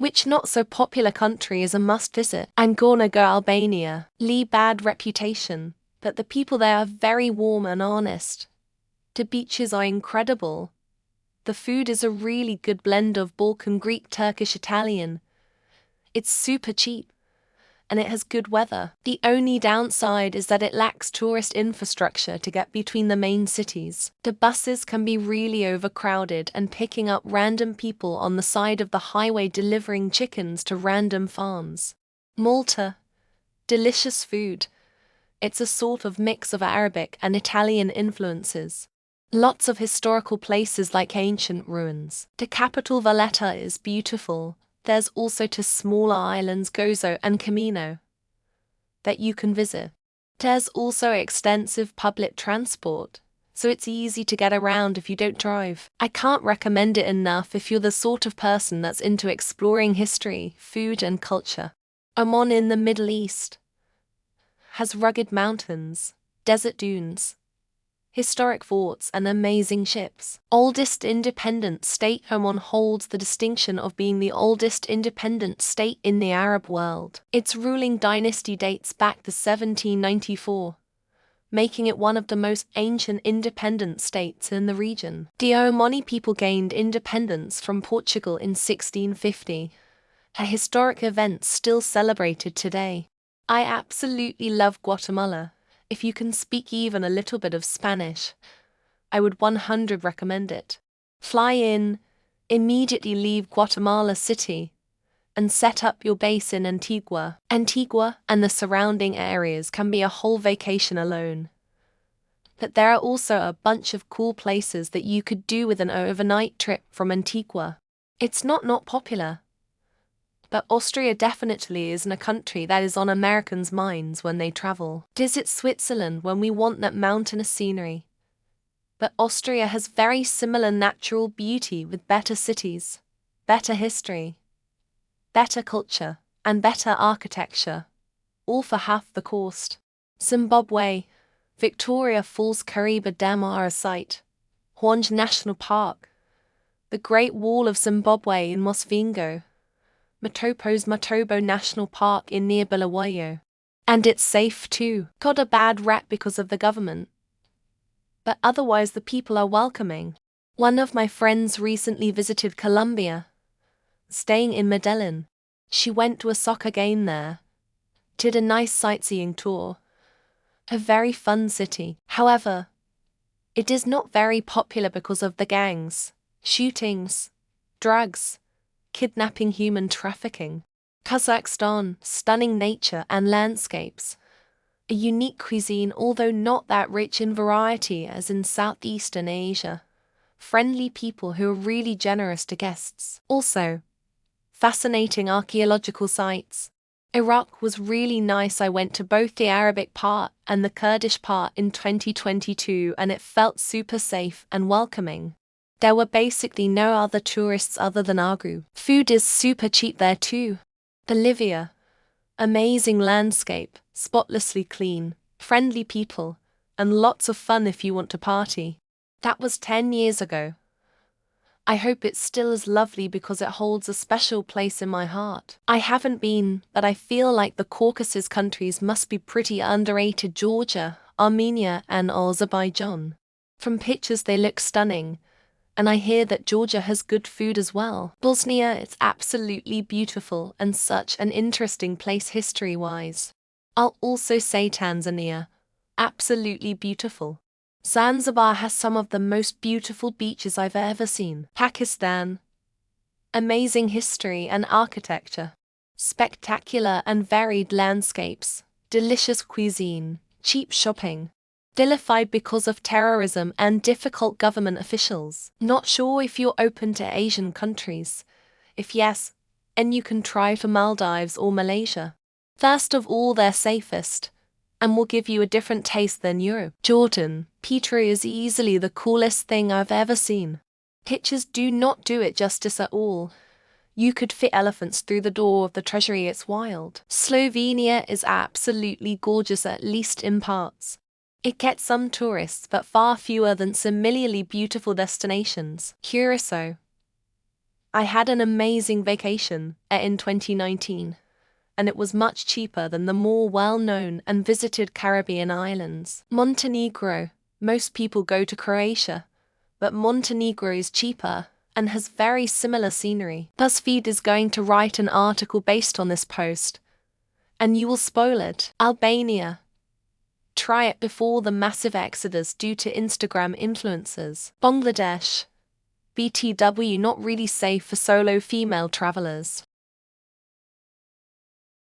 Which not-so-popular country is a must-visit? Albania. Bad reputation, but the people there are very warm and honest. The beaches are incredible. The food is a really good blend of Balkan, Greek, Turkish, Italian. It's super cheap, and it has good weather. The only downside is that it lacks tourist infrastructure to get between the main cities. The buses can be really overcrowded and picking up random people on the side of the highway delivering chickens to random farms. Malta. Delicious food. It's a sort of mix of Arabic and Italian influences. Lots of historical places like ancient ruins. The capital Valletta is beautiful. There's also two smaller islands, Gozo and Camino, that you can visit. There's also extensive public transport, so it's easy to get around if you don't drive. I can't recommend it enough if you're the sort of person that's into exploring history, food and culture. Oman in the Middle East has rugged mountains, desert dunes, historic forts and amazing ships. Oldest independent state, Oman holds the distinction of being the oldest independent state in the Arab world. Its ruling dynasty dates back to 1794, making it one of the most ancient independent states in the region. The Omani people gained independence from Portugal in 1650, a historic event still celebrated today. I absolutely love Guatemala. If you can speak even a little bit of Spanish, I would 100% recommend it. Fly in, immediately leave Guatemala City, and set up your base in Antigua. Antigua and the surrounding areas can be a whole vacation alone. But there are also a bunch of cool places that you could do with an overnight trip from Antigua. It's not popular, but Austria definitely isn't a country that is on Americans' minds when they travel. Visit Switzerland when we want that mountainous scenery. But Austria has very similar natural beauty with better cities, better history, better culture, and better architecture, all for half the cost. Zimbabwe. Victoria Falls Kariba Dam are a sight. Hwange National Park. The Great Wall of Zimbabwe in Mosvingo. Matopo's Matobo National Park in near Bulawayo. And it's safe too. Got a bad rap because of the government, but otherwise the people are welcoming. One of my friends recently visited Colombia, staying in Medellin. She went to a soccer game there, did a nice sightseeing tour. A very fun city. However, it is not very popular because of the gangs, shootings, drugs, kidnapping, human trafficking. Kazakhstan, stunning nature and landscapes. A unique cuisine, although not that rich in variety as in Southeastern Asia. Friendly people who are really generous to guests. Also, fascinating archaeological sites. Iraq was really nice. I went to both the Arabic part and the Kurdish part in 2022 and it felt super safe and welcoming. There were basically no other tourists other than our group. Food is super cheap there too. Bolivia. Amazing landscape, spotlessly clean, friendly people, and lots of fun if you want to party. That was 10 years ago. I hope it's still as lovely because it holds a special place in my heart. I haven't been, but I feel like the Caucasus countries must be pretty underrated. Georgia, Armenia, and Azerbaijan. From pictures they look stunning. And I hear that Georgia has good food as well. Bosnia is absolutely beautiful and such an interesting place history-wise. I'll also say Tanzania. Absolutely beautiful. Zanzibar has some of the most beautiful beaches I've ever seen. Pakistan. Amazing history and architecture. Spectacular and varied landscapes. Delicious cuisine. Cheap shopping. Vilified because of terrorism and difficult government officials. Not sure if you're open to Asian countries. If yes, and you can try for Maldives or Malaysia. First of all, they're safest, and will give you a different taste than Europe. Jordan. Petra is easily the coolest thing I've ever seen. Pictures do not do it justice at all. You could fit elephants through the door of the treasury, it's wild. Slovenia is absolutely gorgeous, at least in parts. It gets some tourists but far fewer than similarly beautiful destinations. Curacao. I had an amazing vacation in 2019, and it was much cheaper than the more well-known and visited Caribbean islands. Montenegro. Most people go to Croatia, but Montenegro is cheaper and has very similar scenery. BuzzFeed is going to write an article based on this post, and you will spoil it. Albania. Try it before the massive exodus due to Instagram influencers. Bangladesh. BTW not really safe for solo female travelers.